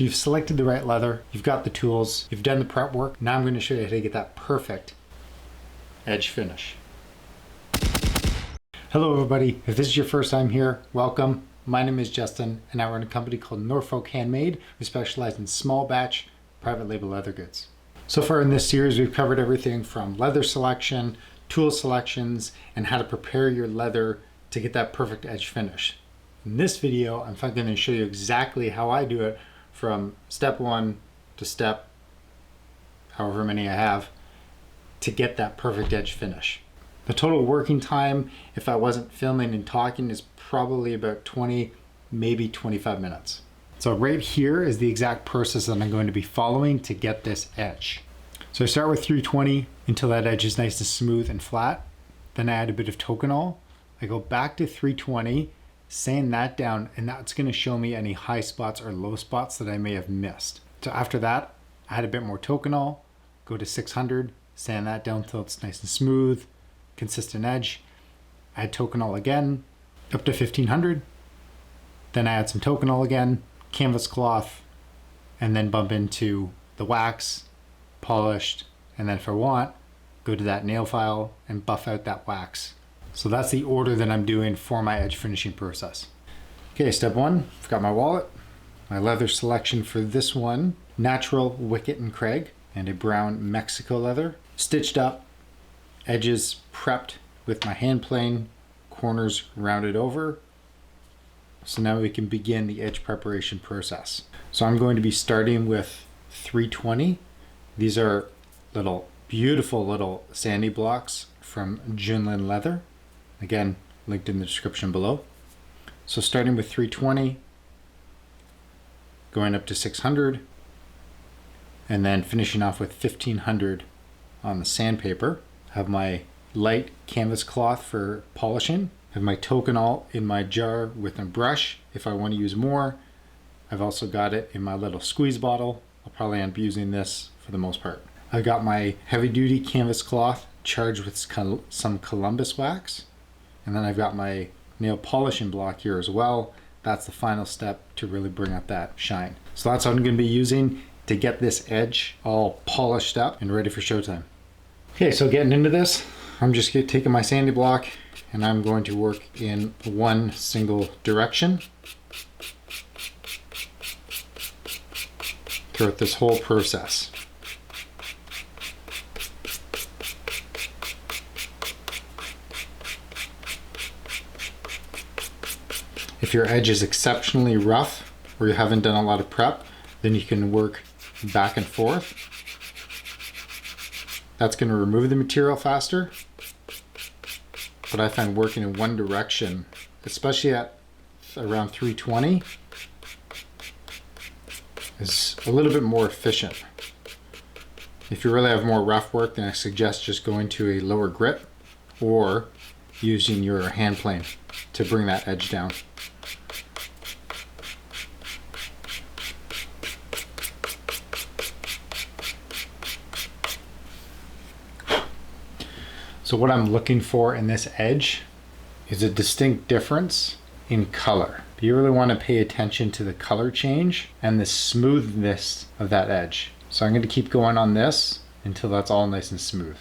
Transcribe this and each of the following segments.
So you've selected the right leather, you've got the tools, you've done the prep work. Now I'm going to show you how to get that perfect edge finish. Hello everybody, if this is your first time here, welcome. My name is Justin and I run a company called Norfolk Handmade. We specialize in small batch, private label leather goods. So far in this series, we've covered everything from leather selection, tool selections, and how to prepare your leather to get that perfect edge finish. In this video, I'm going to show you exactly how I do it from step one to step however many I have to get that perfect edge finish. The total working time, if I wasn't filming and talking, is probably about 20, maybe 25 minutes. So right here is the exact process that I'm going to be following to get this edge. So I start with 320 until that edge is nice and smooth and flat. Then I add a bit of Tokonole. I go back to 320, sand that down, and that's going to show me any high spots or low spots that I may have missed. So after that, I add a bit more Tokonole, go to 600, sand that down until it's nice and smooth, consistent edge. Add Tokonole again, up to 1500. Then I add some Tokonole again, canvas cloth, and then bump into the wax, polished, and then if I want, go to that nail file and buff out that wax. So that's the order that I'm doing for my edge finishing process. Okay, step one, I've got my wallet, my leather selection for this one, natural Wicket and Craig, and a brown Mexico leather, stitched up, edges prepped with my hand plane, corners rounded over. So now we can begin the edge preparation process. So I'm going to be starting with 320. These are beautiful little sandy blocks from Junlin Leather. Again, linked in the description below. So starting with 320, going up to 600, and then finishing off with 1500 on the sandpaper. I have my light canvas cloth for polishing. I have my Tokonole in my jar with a brush if I want to use more. I've also got it in my little squeeze bottle. I'll probably end up using this for the most part. I've got my heavy duty canvas cloth charged with some Columbus wax. And then I've got my nail polishing block here as well. That's the final step to really bring up that shine. So that's what I'm going to be using to get this edge all polished up and ready for showtime. Okay, so getting into this, I'm just taking my sandy block and I'm going to work in one single direction throughout this whole process. If your edge is exceptionally rough or you haven't done a lot of prep, then you can work back and forth. That's going to remove the material faster. But I find working in one direction, especially at around 320, is a little bit more efficient. If you really have more rough work, then I suggest just going to a lower grit or using your hand plane to bring that edge down. So what I'm looking for in this edge is a distinct difference in color. You really want to pay attention to the color change and the smoothness of that edge. So I'm going to keep going on this until that's all nice and smooth.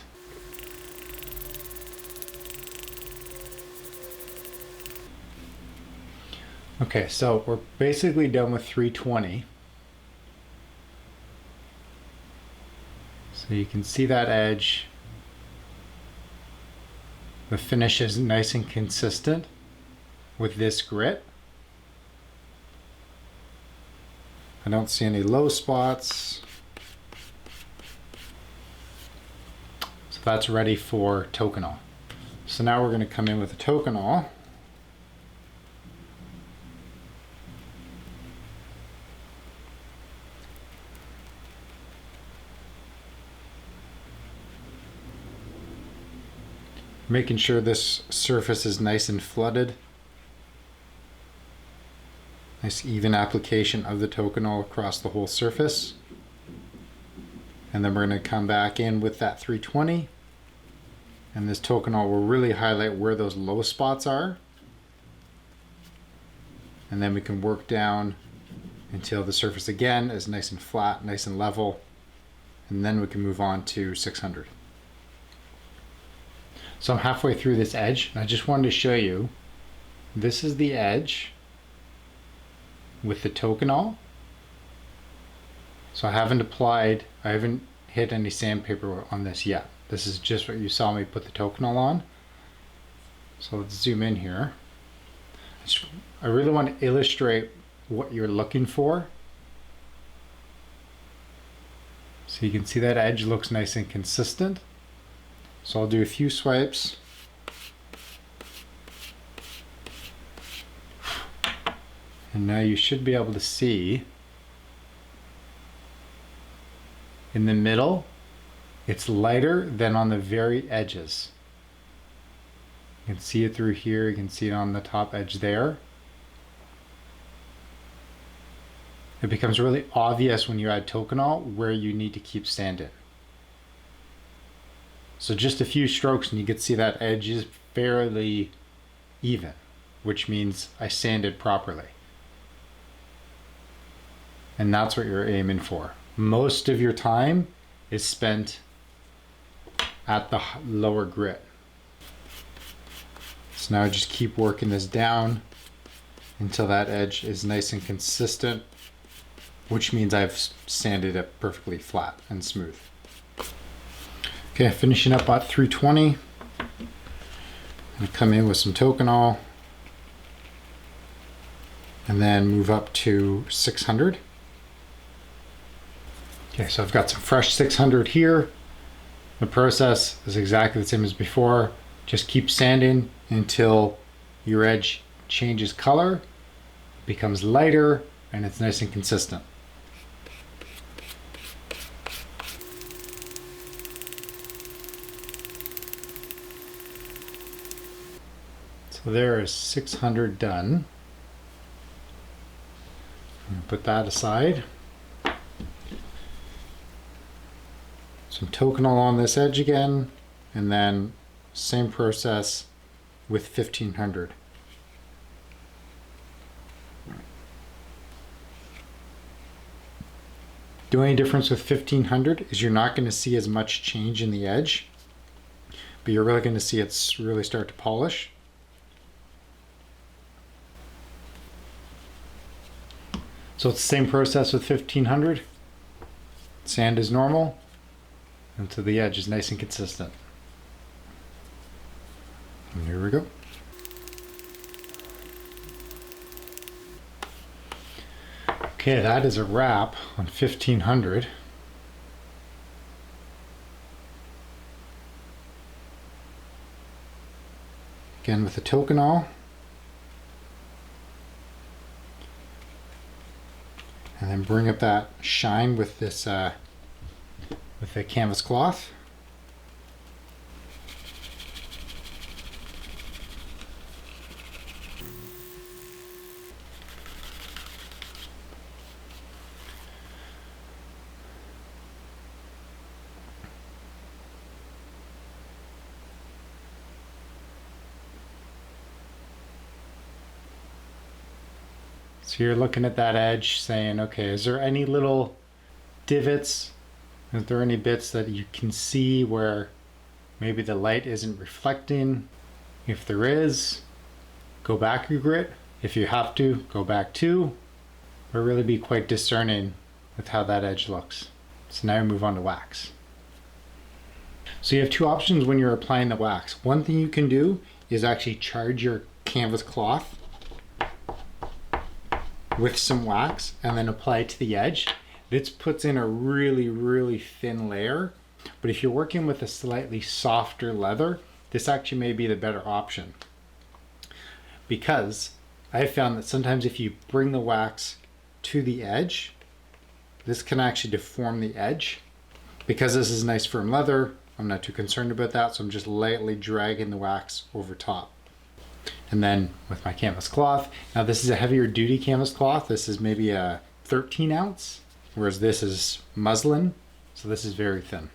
Okay, so we're basically done with 320. So you can see that edge. The finish is nice and consistent with this grit. I don't see any low spots. So that's ready for Tokonole. So now we're going to come in with a Tokonole. Making sure this surface is nice and flooded. Nice even application of the Tokonole across the whole surface. And then we're going to come back in with that 320. And this Tokonole will really highlight where those low spots are. And then we can work down until the surface again is nice and flat, nice and level, and then we can move on to 600. So I'm halfway through this edge, and I just wanted to show you, this is the edge with the Tokonole. So I haven't hit any sandpaper on this yet. This is just what you saw me put the Tokonole on. So let's zoom in here. I really want to illustrate what you're looking for. So you can see that edge looks nice and consistent. So I'll do a few swipes. And now you should be able to see in the middle, it's lighter than on the very edges. You can see it through here, you can see it on the top edge there. It becomes really obvious when you add Tokonole where you need to keep sanding. So just a few strokes and you can see that edge is fairly even, which means I sanded properly. And that's what you're aiming for. Most of your time is spent at the lower grit. So now I just keep working this down until that edge is nice and consistent, which means I've sanded it perfectly flat and smooth. Okay, finishing up at 320. I'm gonna come in with some Tokonole and then move up to 600. Okay, so I've got some fresh 600 here. The process is exactly the same as before. Just keep sanding until your edge changes color, becomes lighter, and it's nice and consistent. So there is 600 done. I'm gonna put that aside. Some Tokonole on this edge again, and then same process with 1500. The only difference with 1500 is you're not going to see as much change in the edge, but you're really going to see it really start to polish. So it's the same process with 1500. Sand is normal until the edge is nice and consistent. And here we go. Okay, that is a wrap on 1500. Again with the Tokonole. And then bring up that shine with this with the canvas cloth. So you're looking at that edge saying, okay, is there any little divots? Is there any bits that you can see where maybe the light isn't reflecting? If there is, go back a grit. If you have to, go back two. But really be quite discerning with how that edge looks. So now we move on to wax. So you have two options when you're applying the wax. One thing you can do is actually charge your canvas cloth with some wax and then apply it to the edge. This puts in a really thin layer, but if you're working with a slightly softer leather, this actually may be the better option, because I have found that sometimes if you bring the wax to the edge, this can actually deform the edge. Because this is nice firm leather, I'm not too concerned about that, so I'm just lightly dragging the wax over top. And then with my canvas cloth, now this is a heavier duty canvas cloth. This is maybe a 13 ounce, whereas this is muslin, so this is very thin.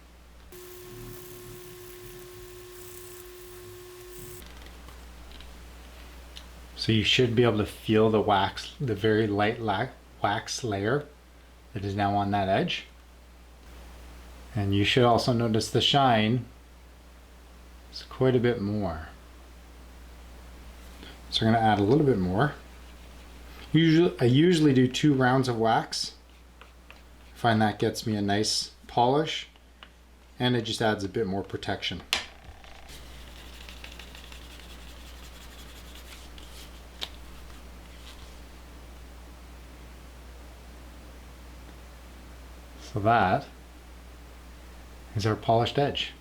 So you should be able to feel the wax, the very light wax layer that is now on that edge. And you should also notice the shine is quite a bit more. So we're going to add a little bit more. I usually do 2 rounds of wax. I find that gets me a nice polish, and it just adds a bit more protection. So that is our polished edge.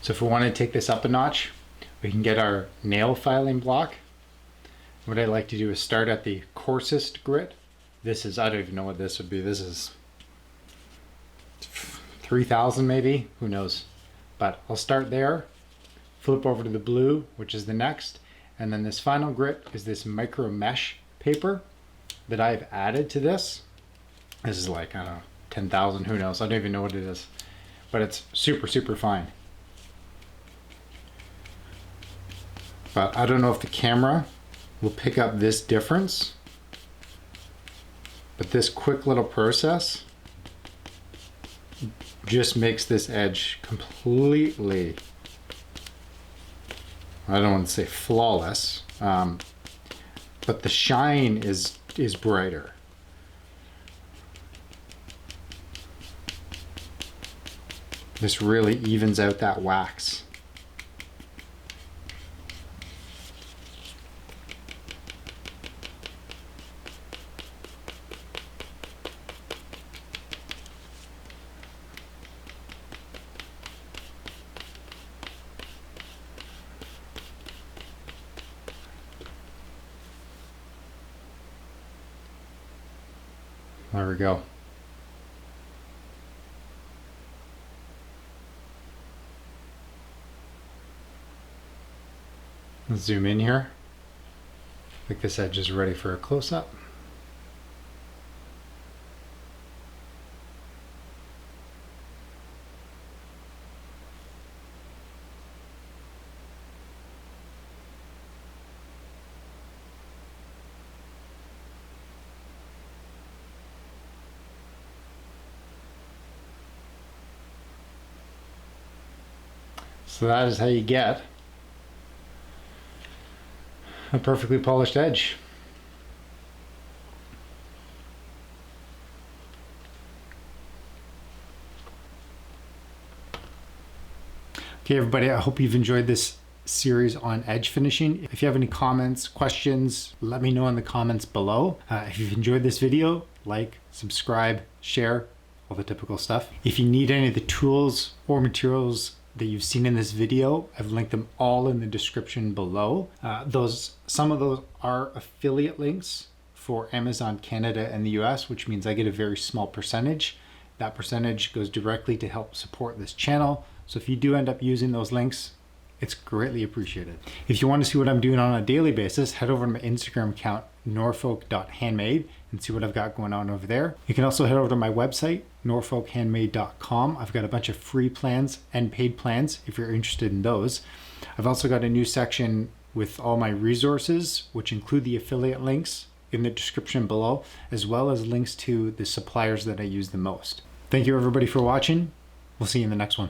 So if we want to take this up a notch, we can get our nail filing block. What I like to do is start at the coarsest grit. This is, I don't even know what this would be. This is 3,000 maybe, who knows. But I'll start there, flip over to the blue, which is the next. And then this final grit is this micro mesh paper that I've added to this. This is like, I don't know, 10,000, who knows. I don't even know what it is. But it's super, super fine. But I don't know if the camera will pick up this difference. But this quick little process just makes this edge completely, I don't want to say flawless, but the shine is brighter. This really evens out that wax. There we go. Let's zoom in here. I think this edge is ready for a close-up. So that is how you get a perfectly polished edge. Okay, everybody, I hope you've enjoyed this series on edge finishing. If you have any comments, questions, let me know in the comments below. If you've enjoyed this video, like, subscribe, share, all the typical stuff. If you need any of the tools or materials that you've seen in this video, I've linked them all in the description below. Some of those are affiliate links for Amazon Canada and the US, which means I get a very small percentage. That percentage goes directly to help support this channel. So if you do end up using those links, it's greatly appreciated. If you want to see what I'm doing on a daily basis, head over to my Instagram account, norfolk.handmade, and see what I've got going on over there. You can also head over to my website, norfolkhandmade.com. I've got a bunch of free plans and paid plans if you're interested in those. I've also got a new section with all my resources, which include the affiliate links in the description below, as well as links to the suppliers that I use the most. Thank you everybody for watching. We'll see you in the next one.